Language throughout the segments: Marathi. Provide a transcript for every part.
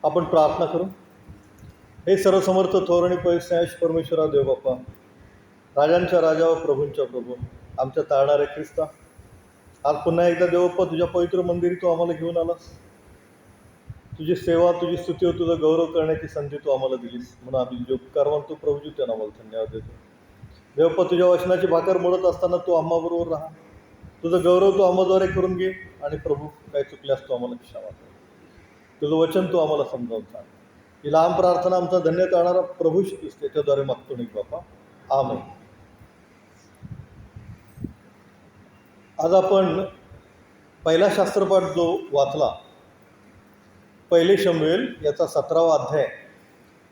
आपण प्रार्थना करू. हे सर्वसमर्थ थोर आणि पैस्याश परमेश्वरा देव बाप्पा, राजांच्या राजा व प्रभूंच्या प्रभू, आमच्या तारणाऱ्या ख्रिस्ता, आज पुन्हा एकदा देवप्पा तुझ्या पवित्र मंदिरी तू आम्हाला घेऊन आलास. तुझी सेवा, तुझी स्तुती व तुझा गौरव करण्याची संधी तू आम्हाला दिलीस, म्हणून आम्ही जो उपकारवान तू प्रभूजी त्यांना आम्हाला धन्यवाद देतो. देवप्पा, तुझ्या वचनाची भाकर मोडत असताना तू आम्हाबरोबर राहा. तुझं गौरव तू आम्हाद्वारे करून घे आणि प्रभू काही चुकल्यास तू आम्हाला क्षमा कर. तुझं वचन तू आम्हाला समजावून सांग. ही लहान प्रार्थना आमचा धन्य करणारा प्रभू ख्रिस्त त्याच्याद्वारे मागतो नाही बापा, आमेन. आज आपण पहिला शास्त्रपाठ जो वाचला, पहिले शमूएल याचा 17वा अध्याय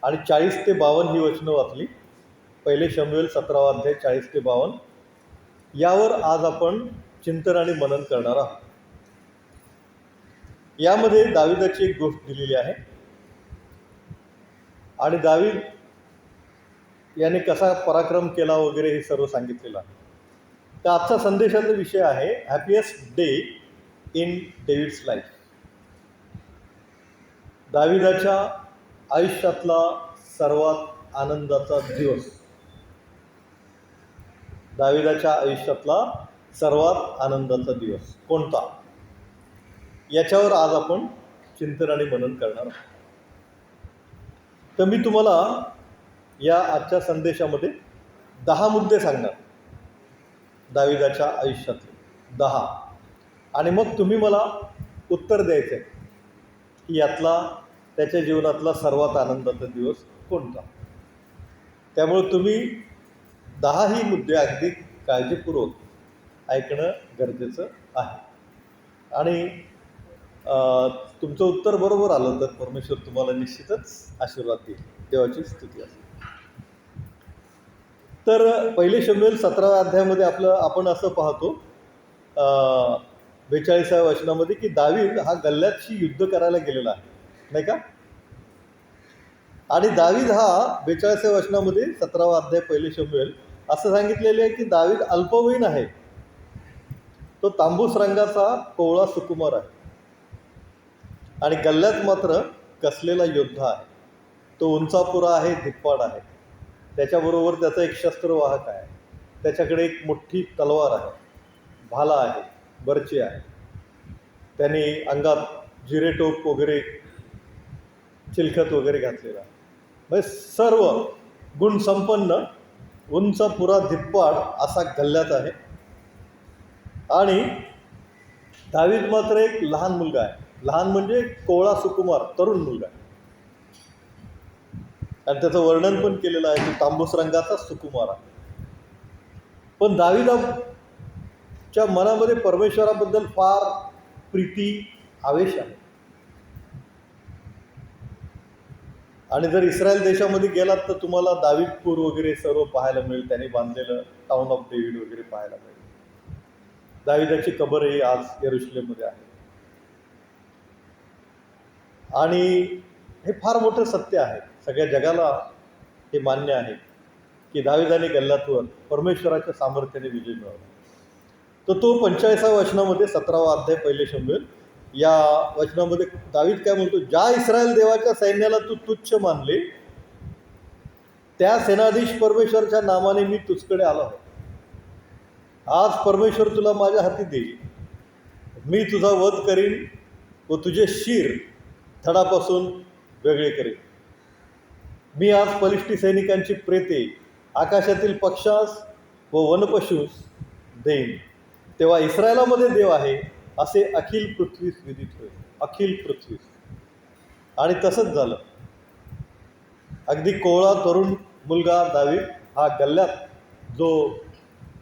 आणि 40 ते 52 ही वचनं वाचली. पहिले शमूएल 17वा अध्याय 40 ते 52 यावर आज आपण चिंतन आणि मनन करणार आहोत. यामध्ये दाविदाची एक गोष्ट दिलेली आहे आणि दावीद याने कसा पराक्रम केला वगैरे हे सर्व सांगितलेलं आहे. तर आजचा संदेशाचा विषय आहे हॅपीएस्ट डे इन डेव्हिड्स लाईफ. दाविदाच्या आयुष्यातला सर्वात आनंदाचा दिवस. दाविदाच्या आयुष्यातला सर्वात आनंदाचा दिवस कोणता, याच्यावर आज आपण चिंतन आणि मनन करणार आहोत. तर मी तुम्हाला या आजच्या संदेशामध्ये 10 मुद्दे सांगणार, दाविदाच्या आयुष्यातले 10, आणि मग तुम्ही मला उत्तर द्यायचं आहे की यातला त्याच्या जीवनातला सर्वात आनंदाचा दिवस कोणता. त्यामुळे तुम्ही 10ही मुद्दे अगदी काळजीपूर्वक ऐकणं गरजेचं आहे. आणि तुमचं उत्तर बरोबर आलं तर परमेश्वर तुम्हाला निश्चितच आशीर्वाद देईल. देवाची स्तुती असेल. तर पहिले शमूएल 17व्या अध्यायामध्ये आपण असं पाहतो 42व्या वचनामध्ये की दावीद हा गल्ल्यातशी युद्ध करायला गेलेला आहे, नाही का. आणि दावीद हा 42व्या वचनामध्ये 17वा अध्याय पहिले शमूएल असं सांगितलेलं आहे की दावीद अल्पवयीन आहे, तो तांबूस रंगाचा कोवळा सुकुमार आहे आणि गल्ल्यात मात्र कसलेला योद्धा आहे. तो उंचापुरा आहे, धिप्पाड आहे, त्याच्याबरोबर त्याचा एक शस्त्रवाहक आहे, त्याच्याकडे एक मोठी तलवार आहे, भाला आहे, बर्ची आहे, त्याने अंगात जिरेटोप वगैरे चिलखत वगैरे घातलेला आहे. म्हणजे सर्व गुणसंपन्न उंचपुरा धिप्पाड असा गल्ल्यात आहे. आणि दावीद मात्र एक लहान मुलगा आहे. लहान म्हणजे कोवळा सुकुमार, तरुण मुलगा आहे. आणि त्याचं वर्णन पण केलेलं आहे की तांबूस रंगाचा सुकुमार आहे. पण दाविदाच्या मनामध्ये परमेश्वराबद्दल फार प्रीती, आवेश आहे. आणि जर इस्रायल देशामध्ये गेलात तर तुम्हाला दावीदपूर वगैरे सर्व पाहायला मिळेल. त्यांनी बांधलेलं टाउन ऑफ डेव्हिड वगैरे पाहायला मिळेल. दाविदाची कबरही आज यरुशलेममध्ये आहे. आणि हे फार मोठं सत्य आहे, सगळ्या जगाला हे मान्य आहे की दाविदाने गल्ल्यातवर परमेश्वराच्या सामर्थ्याने विजय मिळवला. तर तो 45व्या वचनामध्ये 17वा अध्याय पहिले शमूएल या वचनामध्ये दावीद काय म्हणतो, ज्या इस्रायल देवाच्या सैन्याला तू तुच्छ मानले, त्या सेनाधीश परमेश्वरच्या नावाने मी तुझकडे आलो आहे. आज परमेश्वर तुला माझ्या हाती देईल. मी तुझा वध करीन व तुझे शिर धडापासून वेगळे करेन. मी आज बलिष्ठी सैनिकांची प्रेते आकाशातील पक्षास व वनपशूस देईन. तेव्हा इस्रायलामध्ये देव आहे असे अखिल पृथ्वीस विदित होईल. अखिल पृथ्वीस. आणि तसंच झालं. अगदी कोवळा तरुण मुलगा दावीद हा गल्ल्यात जो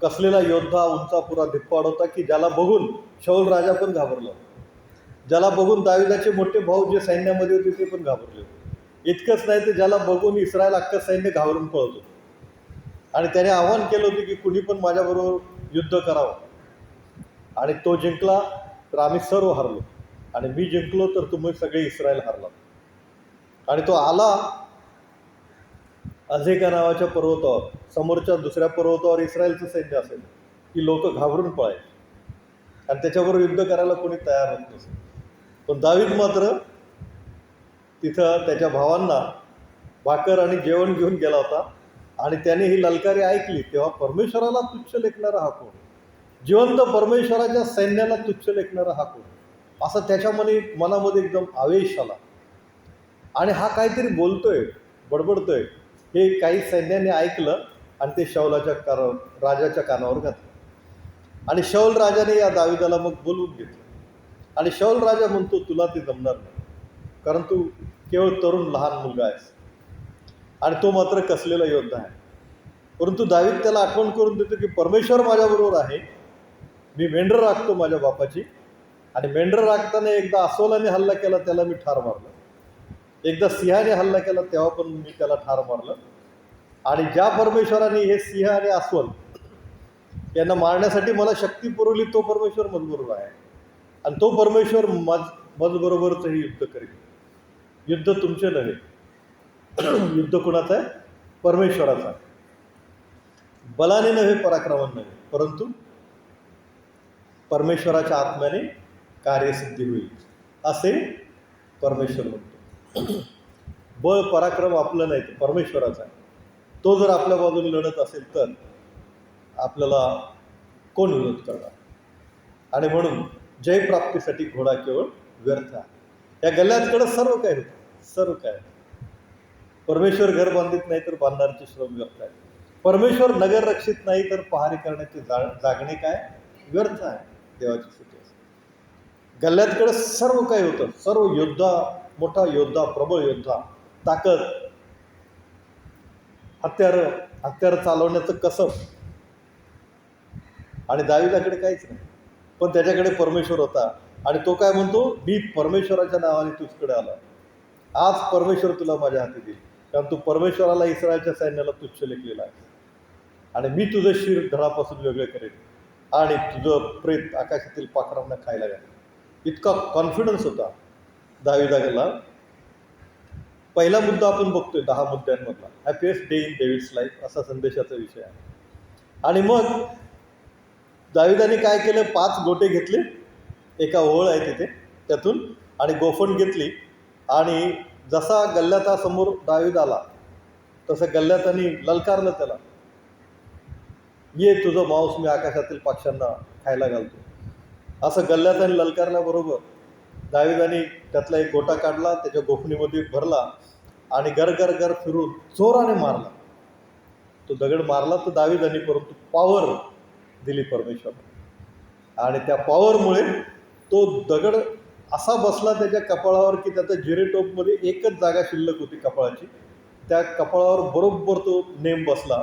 कसलेला योद्धा, उंचापुरा धिप्पाड होता की ज्याला बघून शाऊल राजा पण घाबरला, ज्याला बघून दाविदाचे मोठे भाऊ जे सैन्यामध्ये होते ते पण घाबरले. इतकंच नाही तर ज्याला बघून इस्रायल अख्खं सैन्य घाबरून पळत होतं. आणि त्याने आव्हान केलं होतं की कुणी पण माझ्याबरोबर युद्ध करावं, आणि तो जिंकला तर आम्ही सर्व हरलो, आणि मी जिंकलो तर तुम्ही सगळे इस्रायल हरला. आणि तो आला अझेका नावाच्या पर्वतावर, समोरच्या दुसऱ्या पर्वतावर इस्रायलचं सैन्य असेल की लोक घाबरून पळायचे आणि त्याच्याबरोबर युद्ध करायला कोणी तयार होत नसेल. पण दावीद मात्र तिथं त्याच्या भावांना भाकर आणि जेवण घेऊन गेला होता आणि त्याने ही ललकारी ऐकली. तेव्हा परमेश्वराला तुच्छ लेखणारा हा कोण, जिवंत परमेश्वराच्या सैन्याला तुच्छ लेखणारा हा कोण, असं त्याच्या मनामध्ये एकदम आवेश आला. आणि हा काहीतरी बोलतोय, बडबडतोय, हे काही सैन्याने ऐकलं आणि ते राजाच्या कानावर घातलं. आणि शौल राजाने या दाविदाला मग बोलवून घेतलं. आणि शौल राजा म्हणतो, तुला ते जमणार नाही, कारण तू केवळ तरुण लहान मुलगा आहेस आणि तो मात्र कसलेला योद्धा आहे. परंतु दावीद त्याला आठवण करून देतो की परमेश्वर माझ्याबरोबर आहे. मी मेंढरं राखतो माझ्या बापाची, आणि मेंढरं राखताना एकदा अस्वलाने हल्ला केला, त्याला मी ठार मारलं. एकदा सिंहाने हल्ला केला, तेव्हा पण मी त्याला ठार मारलं. आणि ज्या परमेश्वराने हे सिंह आणि अस्वल यांना मारण्यासाठी मला शक्ती पुरवली, तो परमेश्वर माझबरोबर आहे. आणि तो परमेश्वर माझबरोबरचंही युद्ध करेल. युद्ध तुमचे नव्हे, युद्ध कुणाचं आहे? परमेश्वराचा. बलाने नव्हे, पराक्रमाने नव्हे, परंतु परमेश्वराच्या आत्म्याने कार्यसिद्धी होईल, असे परमेश्वर म्हणतो. बळ पराक्रम आपलं नाही, तर परमेश्वराचा आहे. तो जर आपल्या बाजूने लढत असेल तर आपल्याला कोण विरोध करणार? आणि म्हणून जयप्राप्तीसाठी घोडा केवळ व्यर्थ आहे. या गल्ल्यातकडं सर्व काय होतं, सर्व काय. परमेश्वर घर बांधित नाही तर बांधणारचे श्रम व्यर्थ आहे. परमेश्वर नगर रक्षित नाही तर पहारी करण्याचे जागणे काय व्यर्थ आहे. देवाची स्तुती असते. गल्ल्यातकडं सर्व काय होतं, सर्व योद्धा, मोठा योद्धा, प्रबळ योद्धा, ताकद, हत्यार चालवण्याचं कसब. आणि दाविदाकडे काहीच नाही, पण त्याच्याकडे परमेश्वर होता. आणि तो काय म्हणतो, मी परमेश्वराच्या नावाने तुझकडे आला. आज परमेश्वर तुला माझ्या हाती देईल, कारण तू परमेश्वराला, इस्रायलच्या सैन्याला तुच्छ लेखलेला आहे. आणि मी तुझं शिर धडापासून वेगळे करेन आणि तुझं प्रेत आकाशातील पाखरांना खायला घालेन. इतका कॉन्फिडन्स होता दाविदाला. पहिला मुद्दा आपण बघतोय 10 मुद्द्यांमधला, हॅपीएस्ट डे इन डेव्हिड्स लाईफ, असा संदेशाचा विषय आहे. आणि मग दाविदाने काय केलं, 5 गोटे घेतले, एका ओळ आहे तिथे त्यातून, आणि गोफण घेतली. आणि जसा गल्ल्यातासमोर दावीद आला तसं गल्ल्यातानी ललकारलं त्याला, ये तुझं मांस मी आकाशातील पक्ष्यांना खायला घालतो. असं गल्ल्यातानी ललकारल्याबरोबर दाविदाने त्यातला एक गोटा काढला, त्याच्या गोफणीमध्ये भरला आणि गर फिरून जोराने मारला. तो दगड मारला तर दाविदाने, परंतु पॉवर दिली परमेश्वर. आणि त्या पॉवरमुळे तो दगड असा बसला त्याच्या कपाळावर की त्याच्या जिरेटोपमध्ये एकच जागा शिल्लक होती कपाळाची, त्या कपाळावर बरोबर तो नेम बसला.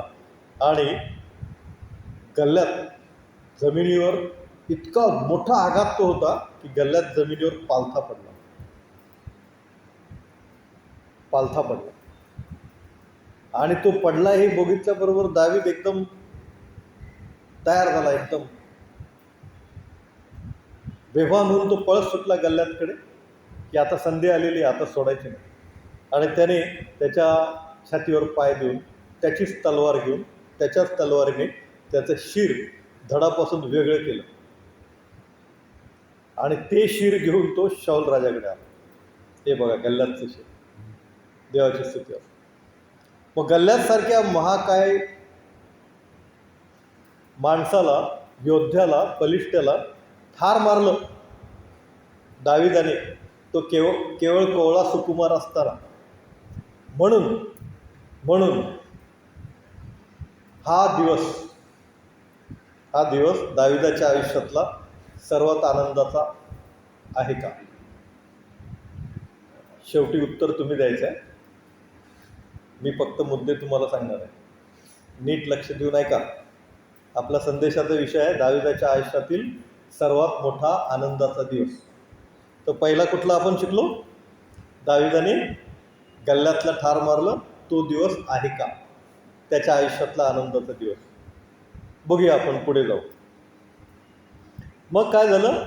आणि गल्ल्यात जमिनीवर इतका मोठा आघात तो होता की गल्ल्यात जमिनीवर पालथा पडला. आणि तो पडला हे बघितल्याबरोबर दावीद एकदम तयार झाला, एकदम बेभान होऊन तो पळत सुटला गल्ल्यातकडे की आता संधी आलेली, आता सोडायची नाही. आणि त्याने त्याच्या छातीवर पाय देऊन त्याचीच तलवार घेऊन त्याच्याच तलवारीने त्याचं शिर धडापासून वेगळं केलं. आणि ते शिर घेऊन तो शौल राजाकडे आला. हे बघा गल्ल्यातचं शिर, देवाची स्तुती असते. मग गल्ल्यासारख्या महाकाय माणसाला, योद्ध्याला, बलिष्ठ्याला ठार मारलं दाविदाने, तो केवळ कोवळा सुकुमार असताना. म्हणून हा दिवस दाविदाच्या आयुष्यातला सर्वात आनंदाचा आहे का? शेवटी उत्तर तुम्ही द्यायचं आहे. मी फक्त मुद्दे तुम्हाला सांगणार आहे, नीट लक्ष देऊन ऐका. आपला संदेशाचा विषय आहे दाविदाच्या आयुष्यातील सर्वात मोठा आनंदाचा दिवस. तर पहिला कुठला आपण शिकलो, दाविदाने गल्ल्यातला ठार मारलं, तो दिवस आहे का त्याच्या आयुष्यातला आनंदाचा दिवस? बघूया आपण, पुढे जाऊ. मग काय झालं,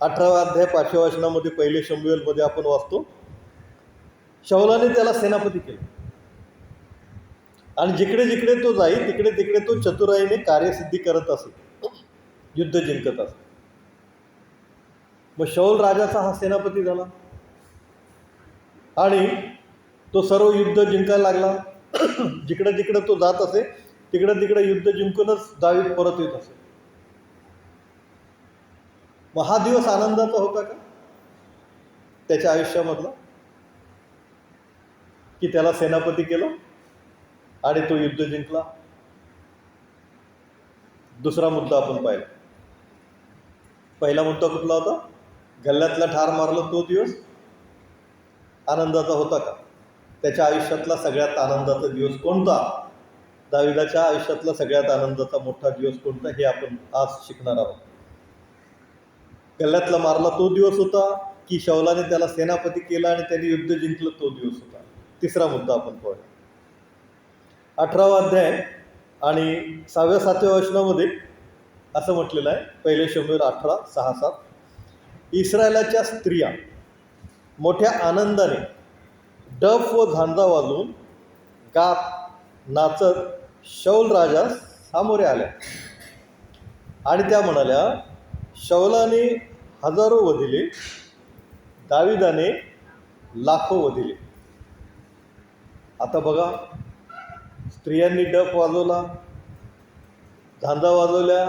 18वा अध्याय 5व्या वचनामध्ये, पहिले शमूएलमध्ये आपण वाचतो, शौलाने त्याला सेनापती केले आणि जिकडे जिकडे तो जाई तिकडे तिकडे तो चतुराईने कार्यसिद्धी करत असे, युद्ध जिंकत असे. मग शौल राजाचा हा सेनापती झाला. आणि तो सर्व युद्ध जिंकायला लागला. जिकडं जिकडं तो जात असे तिकडं तिकडं युद्ध जिंकूनच दावीद परत येत असे. मग हा दिवस आनंदाचा होता का त्याच्या आयुष्यामधला, की त्याला सेनापती केलं आणि तो युद्ध जिंकला? दुसरा मुद्दा आपण पाहिला. पहिला मुद्दा कुठला होता? गल्ल्यातला ठार मारलं तो दिवस आनंदाचा होता का? त्याच्या आयुष्यातला सगळ्यात आनंदाचा दिवस कोणता? दाविदाच्या आयुष्यातला सगळ्यात आनंदाचा मोठा दिवस कोणता हे आपण आज शिकणार आहोत. गल्ल्यातला मारला तो दिवस होता, की शौलाने त्याला सेनापती केला आणि त्यांनी युद्ध जिंकलं तो दिवस होता? तिसरा मुद्दा आपण पाहूया. 18वा अध्याय आणि 6व्या-7व्या वचनामध्ये असं म्हटलेलं आहे, पहिले शमूएल 18:6-7. इस्रायलाच्या स्त्रिया मोठ्या आनंदाने डफ व झांजा वाजवून गात नाचत शौल राजा सामोरे आल्या आणि त्या म्हणाल्या, शौलाने हजारो वधिले, दाविदाने लाखो वधिले. आता बघा, स्त्रियांनी डफ वाजवला, झांजा वाजवल्या,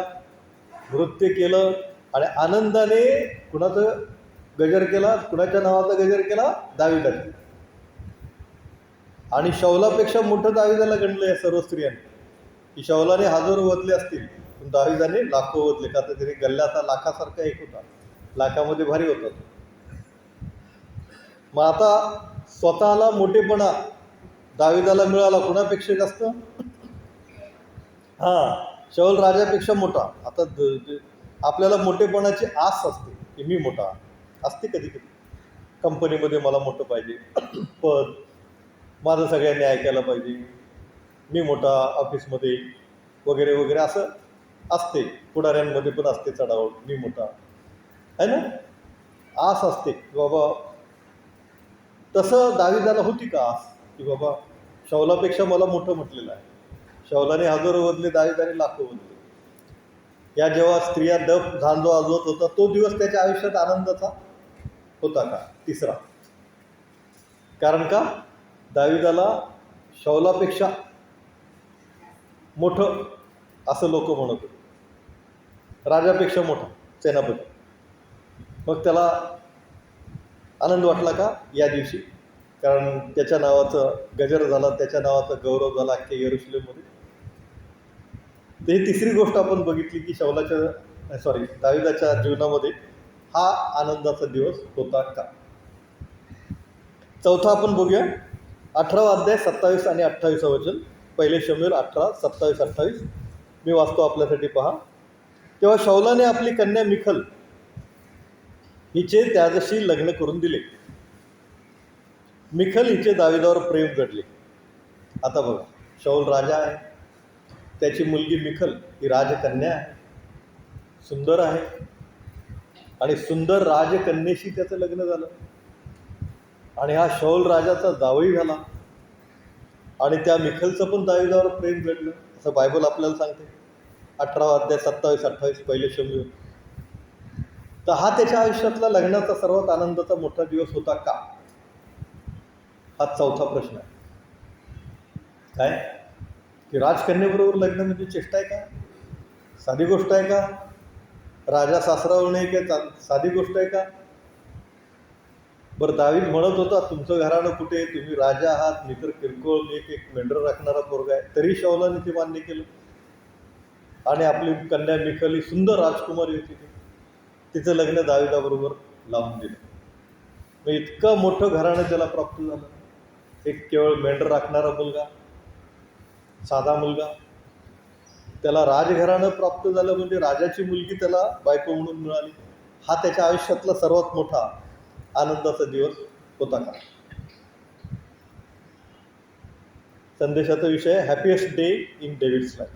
नृत्य केलं आणि आनंदाने कुणाचं गजर केला? कुणाच्या नावाचा गजर केला? दाविदाचा. आणि शौलापेक्षा मोठं दाविदाला गणलं या सर्व स्त्रियांनी, की शौलाने हजारो वधले असतील पण दाविदाने लाखो वधले. का तर तरी गल्ल्याचा लाखासारखा एक होता, लाखामध्ये भारी होता. मग आता स्वतःला मोठेपणा दाविदाला मिळाला कुणापेक्षा जास्त? शौल राजापेक्षा मोठा. आता आपल्याला मोठेपणाची आस असते की मी मोठा असते. कधी कधी कंपनीमध्ये मला मोठं पाहिजे, पद, माझं सगळ्यांनी ऐकायला पाहिजे, मी मोठा ऑफिसमध्ये वगैरे वगैरे असं असते. पुढाऱ्यांमध्ये पण असते चढावळ, मी मोठा आहे ना, आस असते की बाबा. तसं दाविदाला होती का आस की बाबा शौलापेक्षा मला मोठं म्हटलेलं आहे? शौलाने हजारो वधले, दाविदाने लाखो वधले. या जेव्हा स्त्रिया डफ झांजो वाजवत होता तो दिवस त्याच्या आयुष्यात आनंदाचा होता का? तिसरा. कारण का दाविदाला शौलापेक्षा मोठं असं लोक म्हणत होते, राजापेक्षा मोठा सेनापती. मग त्याला आनंद वाटला का या दिवशी? कारण त्याच्या नावाचं गजर झाला, त्याच्या नावाचा गौरव झाला अख्ख्या यरुशलेममध्ये. तर ही तिसरी गोष्ट आपण बघितली की दाविदाच्या जीवनामध्ये हा आनंदाचा दिवस होता का? चौथा आपण बघूया, 18वा अध्याय 27 आणि 28 वचन. पहिले शमूएल 18:27-28 मी वाचतो आपल्यासाठी, पहा. तेव्हा शौलाने आपली कन्या मिखल हिचे त्याजशी लग्न करून दिले. मिखल हिचे दाविदावर प्रेम जडले. आता बघा, शौल राजा आहे, त्याची मुलगी मिखल ही राजकन्या आहे, सुंदर आहे, आणि सुंदर राजकन्येशी त्याचं लग्न झालं. आणि हा शौल राजाचा जावई झाला आणि त्या मिखलचं पण दाविदावर प्रेम जडलं, असं बायबल आपल्याला सांगते. 18वा अध्याय 27-28 पहिले शमूएल. तर हा त्याच्या आयुष्यातला लग्नाचा सर्वात आनंदाचा मोठा दिवस होता का? हा चौथा प्रश्न आहे. काय की राजकन्याबरोबर लग्न म्हणजे चेष्टा आहे का? साधी गोष्ट आहे का? राजा सासरा होणे काय साधी गोष्ट आहे का? बरं, दावीद म्हणत होता, तुमचं घराणं कुठे, तुम्ही राजा आहात, मी तर किरकोळ एक मेंढर राखणारा पोरगा आहे. तरी शौलाने ते मान्य केलं आणि आपली कन्या मिखल ही सुंदर राजकुमारी होती, तिचं लग्न दाविदाबरोबर लावून दिलं. मग इतकं मोठं घराणं त्याला प्राप्त झालं. एक केवळ मेंढर राखणारा मुलगा, साधा मुलगा, त्याला राजघराणं प्राप्त झालं, म्हणजे राजाची मुलगी त्याला बायको म्हणून मिळाली. हा त्याच्या आयुष्यातला सर्वात मोठा आनंदाचा दिवस होता का? संदेशाचा विषय आहे हॅपीएस्ट डे इन डेव्हिड्स लाईफ.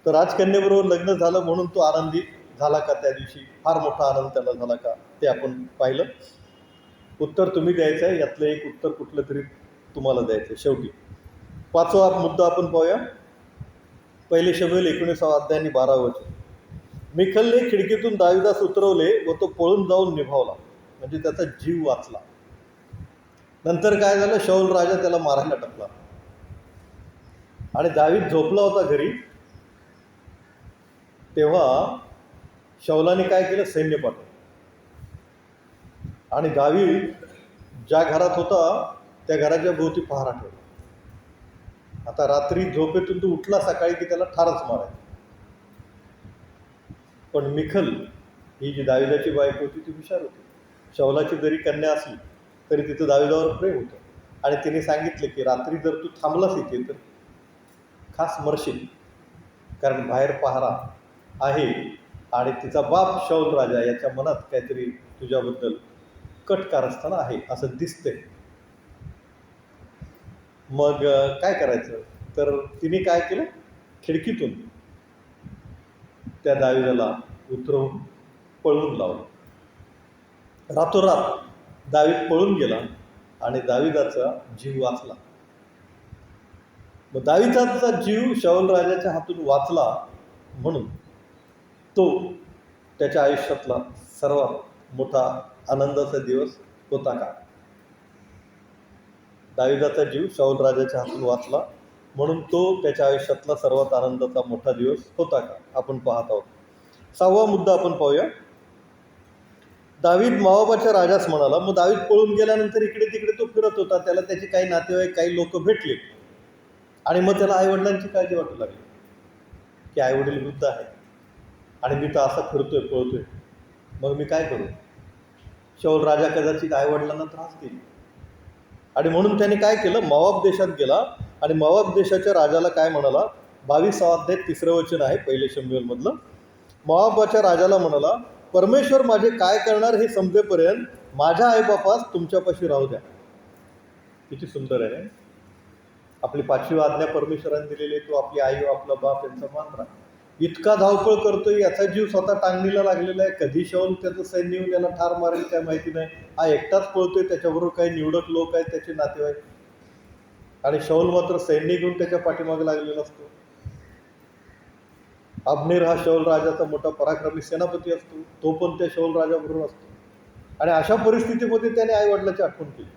तर राजकन्याबरोबर लग्न झालं म्हणून तो आनंदी झाला का त्या दिवशी? फार मोठा आनंद त्याला झाला का? ते आपण पाहिलं. उत्तर तुम्ही द्यायचं आहे, यातलं एक उत्तर कुठलं तरी तुम्हाला द्यायचं आहे शेवटी. 5वा मुद्दा आपण पाहूया, पहिले शमूएल 19वा अध्याय आणि 12 वचन. मिखलने खिडकीतून दाविदास उतरवले व तो पळून जाऊन निभावला, म्हणजे त्याचा जीव वाचला. नंतर काय झालं, शौल राजा त्याला मारायला टपला आणि दावीद झोपला होता घरी. तेव्हा शौलाने काय केलं, सैन्य पाठवलं आणि दावीद ज्या घरात होता त्या घराच्या भोवती पहारा ठेवला. आता रात्री झोपेतून तो उठला सकाळी की त्याला ठारच मारायचा. पण मिखल ही जी दाविदाची बायको होती ती हुशार होती. शौलाची जरी कन्या असली तरी तिथं दाविदावर प्रेम होतं आणि तिने सांगितले की रात्री जर तू थांबलास इथे तर खास मरशील, कारण बाहेर पहारा आहे आणि तिचा बाप शौल राजा याच्या मनात काहीतरी तुझ्याबद्दल कट कारस्थान आहे असं दिसतंय. मग काय करायचं, तर तिने काय केलं, खिडकीतून त्या दाविदाला उतरवून पळून लावलं. रातोरात दावीद पळून गेला आणि दाविदाचा जीव वाचला. मग दाविदाचा जीव शाऊल राजाच्या हातून वाचला म्हणून तो त्याच्या आयुष्यातला सर्वात मोठा आनंदाचा दिवस होता का? दाविदाचा जीव शाऊल राजाच्या हातून वाचला म्हणून तो त्याच्या आयुष्यातला सर्वात आनंदाचा मोठा दिवस होता का, आपण पाहत आहोत. 6वा मुद्दा आपण पाहूया. दावीद मोआबाच्या राजास म्हणाला. मग दावीद पळून गेल्यानंतर इकडे तिकडे तो फिरत होता. त्याला त्याचे काही नातेवाईक, काही लोक भेटले आणि मग त्याला आईवडिलांची काळजी वाटू लागली की आईवडील वृद्ध आहे आणि मी तर असा फिरतोय पळतोय, मग मी काय करू. शौल राजा कदाचित आईवडिलांना त्रास देईल आणि म्हणून त्याने काय केलं, मोआब देशात गेला आणि मोआब देशाच्या राजाला काय म्हणाला. 22वा अध्याय 3रं वचन आहे 1 शमूएलमधलं. मोआबाच्या राजाला म्हणाला, परमेश्वर माझे काय करणार हे समजेपर्यंत माझ्या आईबापास तुमच्यापाशी राहू द्या. किती सुंदर आहे. आपली 5वी आज्ञा परमेश्वराने दिलेली, तो आपली आई व आपला बाप यांचा मान राखा. इतका धावपळ करतोय, याचा जीव स्वतः टांगणीला लागलेला आहे. कधी शौल त्याचं सैन्य येऊन त्याला ठार मारेल काय माहिती नाही. हा एकटाच पळतोय, त्याच्याबरोबर काही निवडक लोक आहेत त्याचे नातेवाईक, आणि शौल मात्र सैन्य घेऊन त्याच्या पाठीमागे लागलेला असतो. अब्नेर हा शौल राजाचा मोठा पराक्रमी सेनापती असतो, तो पण त्या शौल राजाबरोबर असतो. आणि अशा परिस्थितीमध्ये त्याने आई वडिलांची आठवण केली.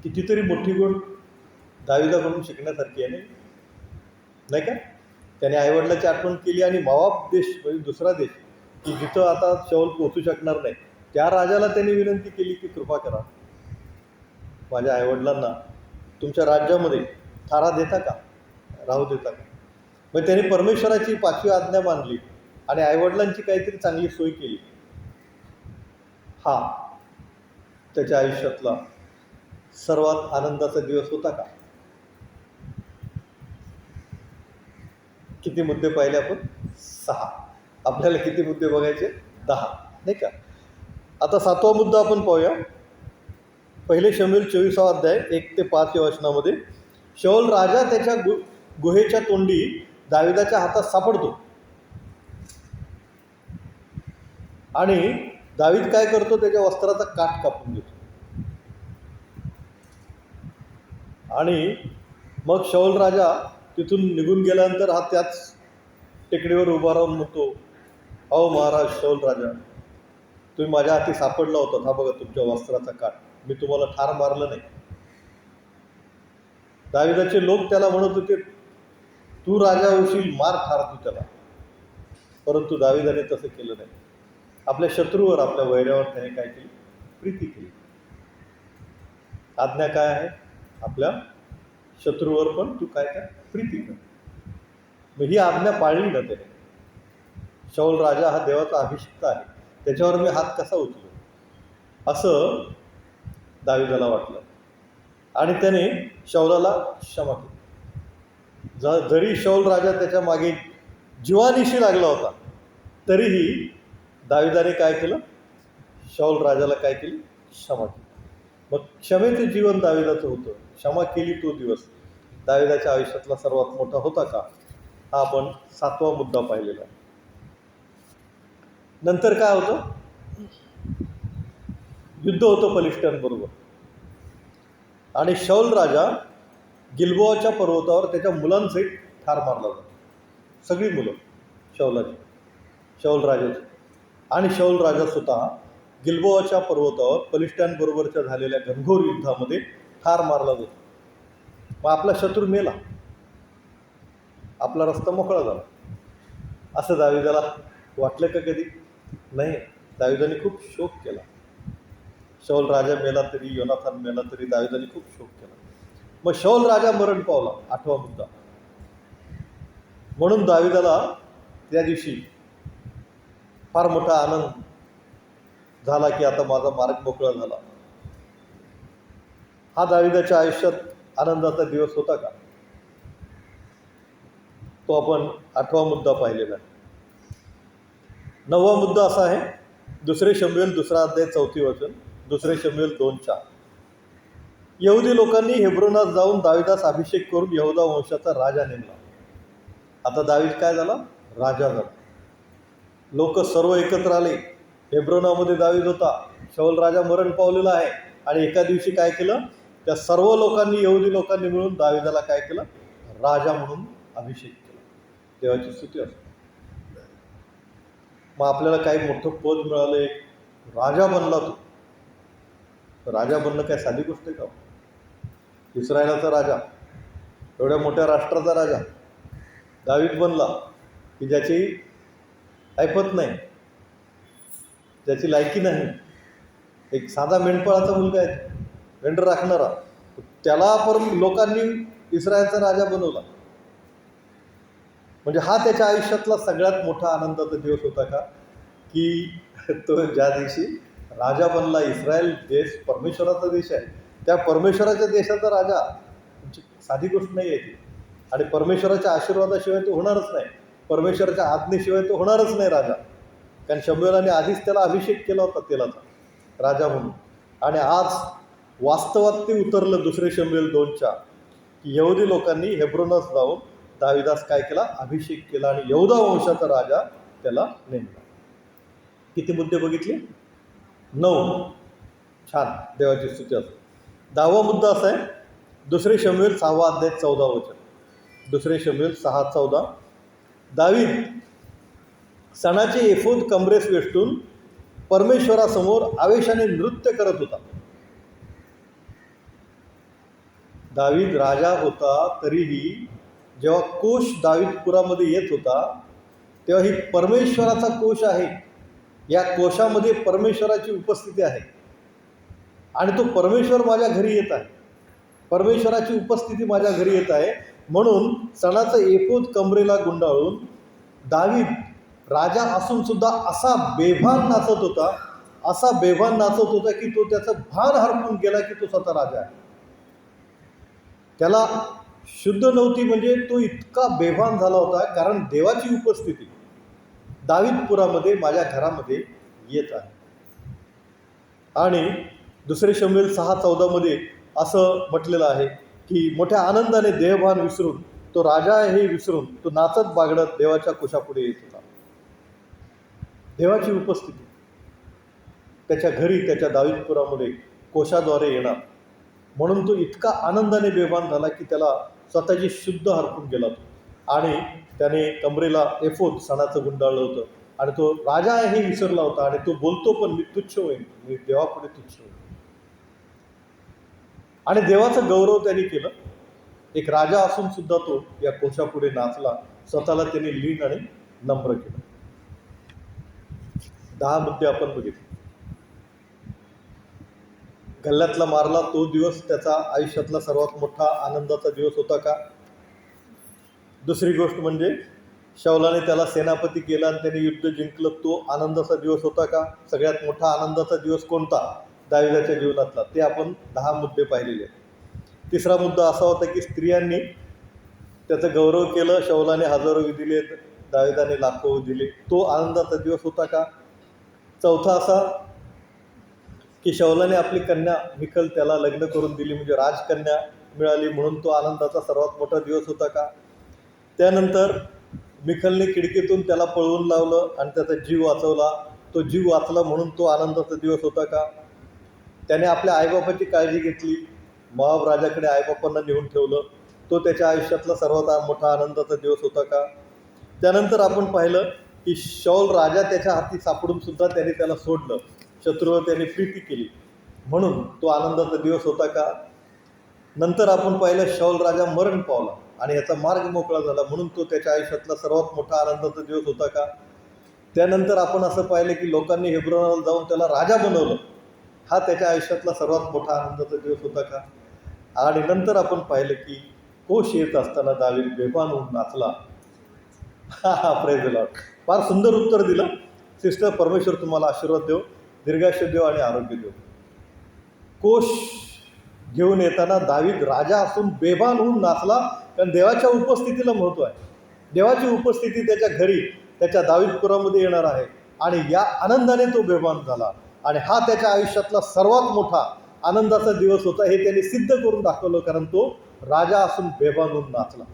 कितीतरी मोठी गोष्ट दाविदाकडून शिकण्यासारखी आहे नाही का. त्याने आईवडिलाची आठवण केली आणि मोआब देश म्हणजे दुसरा देश की जिथं आता शौल पोहोचू शकणार नाही, त्या राजाला त्यांनी विनंती केली की कृपा करा, माझ्या आईवडिलांना तुमच्या राज्यामध्ये थारा देता का, राहू देता का. मग त्यांनी परमेश्वराची 5वी आज्ञा मानली आणि आईवडिलांची काहीतरी चांगली सोय केली. हा त्याच्या आयुष्यातला सर्वात आनंदाचा दिवस होता का. किती मुद्दे पाहिले आपण, 6. आपल्याला किती मुद्दे बघायचे, 10 नाही का. आता 7वा मुद्दा आपण पाहूया. 1 शमूएल 24वा अध्याय 1 ते 5 या वचनामध्ये शौल राजा त्याच्या गुहेच्या तोंडी दाविदाच्या हातात सापडतो आणि दावीद काय करतो, त्याच्या वस्त्राचा काठ कापून देतो आणि मग शौल राजा तिथून निघून गेल्यानंतर हा त्याच टेकडीवर उभा राहून म्हणतो, अहो महाराज शौल राजा, तुम्ही माझ्या हाती सापडला होता, हा बघा तुमच्या वस्त्राचा काठ, मी तुम्हाला ठार मारलं नाही. दाविदाचे लोक त्याला म्हणत होते, तू राजा होशील, मार ठार तू त्याला. परंतु दाविदाने तसं केलं नाही. आपल्या शत्रूवर, आपल्या वैऱ्यावर त्याने काय केली, प्रीती केली. आज्ञा काय आहे, आपल्या शत्रूवर पण तू काय कर, प्रीती कर. मग ही आज्ञा पाळली ना त्याने. शौल राजा हा देवाचा अभिषिक्त आहे, त्याच्यावर मी हात कसा उचलू असं दाविदाला वाटलं आणि त्याने शौलाला क्षमा केली. जरी शौल राजा त्याच्या मागे जीवानिशी लागला होता तरीही दाविदाने काय केलं, शौल राजाला काय केली, क्षमा केली. मग क्षमेचं जीवन दाविदाचं होतं. क्षमा केली तो दिवस दाविदाच्या आयुष्यातला सर्वात मोठा होता का, हा आपण 7वा मुद्दा पाहिलेला. नंतर काय होतं, युद्ध होतं फलिस्त्यांबरोबर आणि शौल राजा गिल्बोआच्या पर्वतावर त्याच्या मुलांसहित ठार मारला जातो. सगळी मुलं शौल राजाची आणि शौल राजा स्वतः गिल्बोआच्या पर्वतावर पलिष्ठांबरोबरच्या झालेल्या घनघोर युद्धामध्ये ठार मारला जातो. मग आपला शत्रू मेला, आपला रस्ता मोकळा झाला. असं दाविदाला वाटलं का कधी? नाही. दाविदाने खूप शोक केला. शौल राजा मेला तरी, योनाथान मेला तरी दाविदाने खूप शोक केला. मग शौल राजा मरण पावला, 8वा मुद्दा. म्हणून दाविदाला त्या दिवशी फार मोठा आनंद झाला की आता माझा मार्ग मोकळा झाला. हा दाविदाच्या आयुष्यात आनंदाचा दिवस होता का? तो आपण 8वा मुद्दा पाहिलेला आहे. 9वा मुद्दा असा आहे, 2 शमूएल 2 अध्याय 4 वचन, 2 शमूएल 2:4. यहुदी लोकांनी हेब्रोनात जाऊन दाविदास अभिषेक करून यहुदा वंशाचा राजा नेमला. आता दावीद काय झाला? राजा झाला. लोक सर्व एकत्र आले. हेब्रोनामध्ये दावीद होता, शौल राजा मरण पावलेला आहे, आणि एका दिवशी काय केलं? त्या सर्व लोकांनी, यहुदी लोकांनी मिळून दाविदाला काय केलं? राजा म्हणून अभिषेक केला. देवाची स्तुती असते. मग आपल्याला काही मोठं पद मिळालं, राजा बनला तो. राजा बनणं काय साधी गोष्ट आहे का? इस्रायलाचा राजा, एवढ्या मोठ्या राष्ट्राचा राजा दावीद बनला की ज्याची ऐपत नाही, ज्याची लायकी नाही. एक साधा मेंढपाळाचा मुलगा आहे, मेंढर राखणारा, त्याला पण लोकांनी इस्रायलचा राजा बनवला. म्हणजे हा त्याच्या आयुष्यातला सगळ्यात मोठा आनंदाचा दिवस होता का? की तो ज्या दिवशी राजा बनला. इस्रायल देश परमेश्वराचा देश आहे, त्या परमेश्वराच्या देशाचा राजा साधी गोष्ट नाही आहे ती. आणि परमेश्वराच्या आशीर्वादाशिवाय तो होणारच नाही, परमेश्वराच्या आज्ञेशिवाय तो होणारच नाही राजा. कारण शमूएलाने आधीच त्याला अभिषेक केला होता तेलाचा राजा म्हणून. आणि आज वास्तवात ते उतरलं 2 शमूएल 2:4 की यहुदी लोकांनी हेब्रोनात जाऊन दाविदास काय केला? अभिषेक केला आणि यहुदा वंशाचा राजा त्याला नेमला. किती मुद्दे बघितले? 9. छान, देवाची स्तुती असते. 10वा मुद्दा असा आहे, 2 शमूएल 6 अध्याय 14 वचन, 2 शमूएल 6:14. दावीद सणाचे एफोद कमरेस वेष्टून परमेश्वरासमोर आवेशाने नृत्य करत होता. दावीद राजा होता तरीही जेव्हा कोश दावीदपुरामध्ये येत होता तेव्हा ही परमेश्वराचा कोश आहे, या कोशामध्ये परमेश्वराची उपस्थिती आहे. आणि तो परमेश्वर माझ्या घरी येत आहे, परमेश्वराची उपस्थिती माझ्या घरी येत आहे. म्हणून सणाचं एफोद कमरेला गुंडाळून दावीद राजा असून सुद्धा असा बेभान नाचत होता, असा बेभान नाचत होता की तो त्याचं भान हरपून गेला की तो स्वतः राजा आहे. त्याला शुद्ध नव्हती, म्हणजे तो इतका बेभान झाला होता, कारण देवाची उपस्थिती दावीदपुरामध्ये माझ्या घरामध्ये येत आहे. आणि 2 शमूएल 6:14 असं म्हटलेलं आहे की मोठ्या आनंदाने देहभान विसरून, तो राजा आहे हे विसरून, तो नाचत बागडत देवाच्या कोशापुढे येत होता. देवाची उपस्थिती त्याच्या घरी, त्याच्या दावीदपुरामध्ये कोशाद्वारे येणार. म्हणून तो इतका आनंदाने बेभान झाला की त्याला स्वतःची शुद्ध हरपून गेला तो. आणि त्याने कमरेला एफोद सणाचं गुंडाळलं होतं आणि तो राजा आहे हे विसरला होता. आणि तो बोलतो पण, मी तुच्छ होईन, मी देवापुढे तुच्छ होईन. आणि देवाचं गौरव त्यांनी केलं. एक राजा असून सुद्धा तो या कोशापुढे नाचला, स्वतःला त्यांनी लीन आणि नम्र केलं. 10 मुद्दे आपण बघितले. गल्ल्यातला मारला तो दिवस त्याचा आयुष्यातला सर्वात मोठा आनंदाचा दिवस होता का? दुसरी गोष्ट म्हणजे शौलाने त्याला सेनापती केला आणि त्याने युद्ध जिंकलं, तो आनंदाचा दिवस होता का? सगळ्यात मोठा आनंदाचा दिवस कोणता दाविदाच्या जीवनातला? ते आपण 10 मुद्दे पाहिलेले. तिसरा मुद्दा असा होता की स्त्रियांनी त्याचं गौरव केलं. शौलाने हजारो दिले, दाविदाने लाखो दिले, तो आनंदाचा दिवस होता का? चौथा असा की शौलाने आपली कन्या मिखल त्याला लग्न करून दिली, म्हणजे राजकन्या मिळाली, म्हणून तो आनंदाचा सर्वात मोठा दिवस होता का? त्यानंतर मिखलने खिडकीतून त्याला पळवून लावलं आणि त्याचा जीव वाचवला, तो जीव वाचला म्हणून तो आनंदाचा दिवस होता का? त्याने आपल्या आईबापाची काळजी घेतली, मोआब राजाकडे आईबापांना नेऊन ठेवलं, तो त्याच्या आयुष्यातला सर्वात मोठा आनंदाचा दिवस होता का? त्यानंतर आपण पाहिलं की शौल राजा त्याच्या हाती सापडून सुद्धा त्याने त्याला सोडलं, शत्रूवर त्यांनी प्रीती केली म्हणून तो आनंदाचा दिवस होता का? नंतर आपण पाहिलं शाऊल राजा मरण पावला आणि याचा मार्ग मोकळा झाला म्हणून तो त्याच्या आयुष्यातला सर्वात मोठा आनंदाचा दिवस होता का? त्यानंतर आपण असं पाहिलं की लोकांनी हेब्रोनाला जाऊन त्याला राजा बनवलं, हा त्याच्या आयुष्यातला सर्वात मोठा आनंदाचा दिवस होता का? आणि नंतर आपण पाहिलं की कोश येत असताना दावीद बेभान होऊन नाचला. हा प्रेज द लॉर्ड. फार सुंदर उत्तर दिलं सिस्टर. परमेश्वर तुम्हाला आशीर्वाद देव, दीर्घायुष्य देव आणि आरोग्य देव. कोश घेऊन येताना दावीद राजा असून बेभान होऊन नाचला, कारण देवाच्या उपस्थितीला महत्त्व आहे. देवाची उपस्थिती त्याच्या घरी, त्याच्या दावीदपुरामध्ये येणार आहे आणि या आनंदाने तो बेभान झाला आणि हा त्याच्या आयुष्यातला सर्वात मोठा आनंदाचा दिवस होता. हे त्याने सिद्ध करून दाखवलं, कारण तो राजा असून बेभान होऊन नाचला.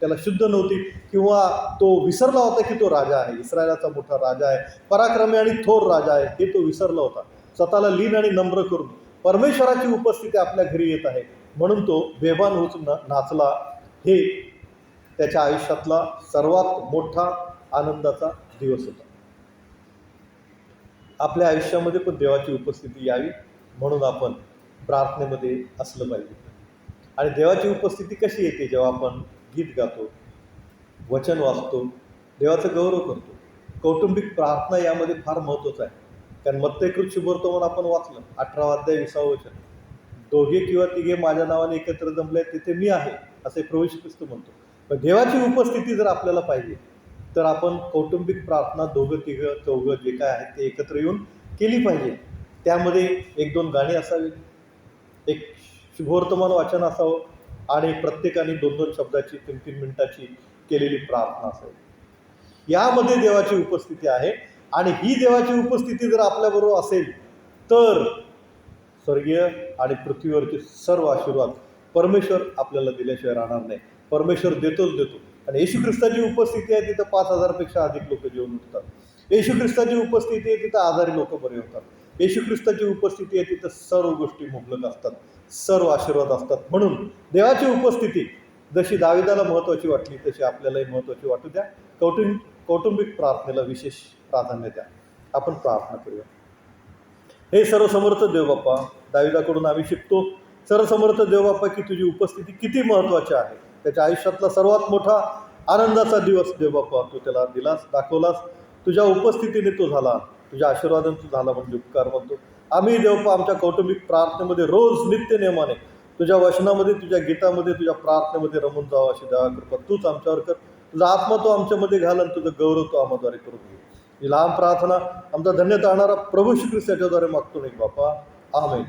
त्याला शुद्ध नव्हती किंवा तो विसरला होता की तो राजा आहे, इस्रायलाचा मोठा राजा आहे, पराक्रमी आणि थोर राजा आहे, हे तो विसरला होता. स्वतःला लीन आणि नम्र करून परमेश्वराची उपस्थिती आपल्या घरी येत आहे म्हणून तो बेभान होऊन नाचला. हे त्याच्या आयुष्यातला सर्वात मोठा आनंदाचा दिवस होता. आपल्या आयुष्यामध्ये पण देवाची उपस्थिती यावी म्हणून आपण प्रार्थनेमध्ये असलं पाहिजे. आणि देवाची उपस्थिती कशी येते? जेव्हा आपण गीत गातो, वचन वाचतो, देवाचं गौरव करतो. कौटुंबिक प्रार्थना यामध्ये फार महत्त्वाचं आहे. कारण मत्तेकृत शुभवर्तमान आपण वाचलं 18 अध्याय 20 वचन, दोघे किंवा तिघे माझ्या नावाने एकत्र जमले तिथे मी आहे, असे प्रभू येशू ख्रिस्त म्हणतो. पण देवाची उपस्थिती जर आपल्याला पाहिजे तर आपण कौटुंबिक प्रार्थना दोघं तिघं चौघं जे काय आहेत ते एकत्र येऊन केली पाहिजे. त्यामध्ये 1-2 गाणी असावी, एक शुभवर्तमान वाचन असावं आणि प्रत्येकाने 2-2 शब्दाची 3-3 मिनिटाची केलेली प्रार्थना असावी. यामध्ये देवाची उपस्थिती आहे आणि ही देवाची उपस्थिती जर आपल्याबरोबर असेल तर स्वर्गीय आणि पृथ्वीवरचे सर्व आशीर्वाद परमेश्वर आपल्याला दिल्याशिवाय राहणार नाही. परमेश्वर देतोच देतो. आणि येशू ख्रिस्ताची उपस्थिती आहे तिथं 5,000 पेक्षा अधिक लोक जेवून उठतात. येशू ख्रिस्ताची उपस्थिती आहे तिथं आजारी लोक बरे होतात. येशू ख्रिस्ताची उपस्थिती आहे तिथं सर्व गोष्टी मुबलक असतात, सर्व आशीर्वाद असतात. म्हणून देवाची उपस्थिती जशी दाविदाला महत्त्वाची वाटली तशी आपल्यालाही महत्त्वाची वाटू द्या. कौटुंबिक प्रार्थनेला विशेष प्राधान्य द्या. आपण प्रार्थना करूया. हे सर्वसमर्थ देवबाप्पा, दाविदाकडून आम्ही शिकतो सर्वसमर्थ देवबाप्पा की तुझी उपस्थिती किती महत्त्वाची आहे. त्याच्या आयुष्यातला सर्वात मोठा आनंदाचा दिवस देवबाप्पा तू त्याला दिलास, दाखवलास. तुझ्या उपस्थितीने तो झाला, तुझ्या आशीर्वादाने तो झाला म्हणजे उपकार म्हणतो. आम्ही देवबाप्पा आमच्या कौटुंबिक प्रार्थनेमध्ये रोज नित्य नियमाने तुझ्या वचनामध्ये, तुझ्या गीतामध्ये, तुझ्या प्रार्थनेमध्ये रमून जावं अशी दया कृपा तूच आमच्यावर कर. तुझा आत्मा तो आमच्यामध्ये घाल आणि तुझं गौरव तो आम्हाद्वारे करून घे. ही लहान प्रार्थना आमचा धन्यता आणणारा प्रभू श्री ख्रिस्त याच्याद्वारे मागतो नाही बाप्पा. आमेन.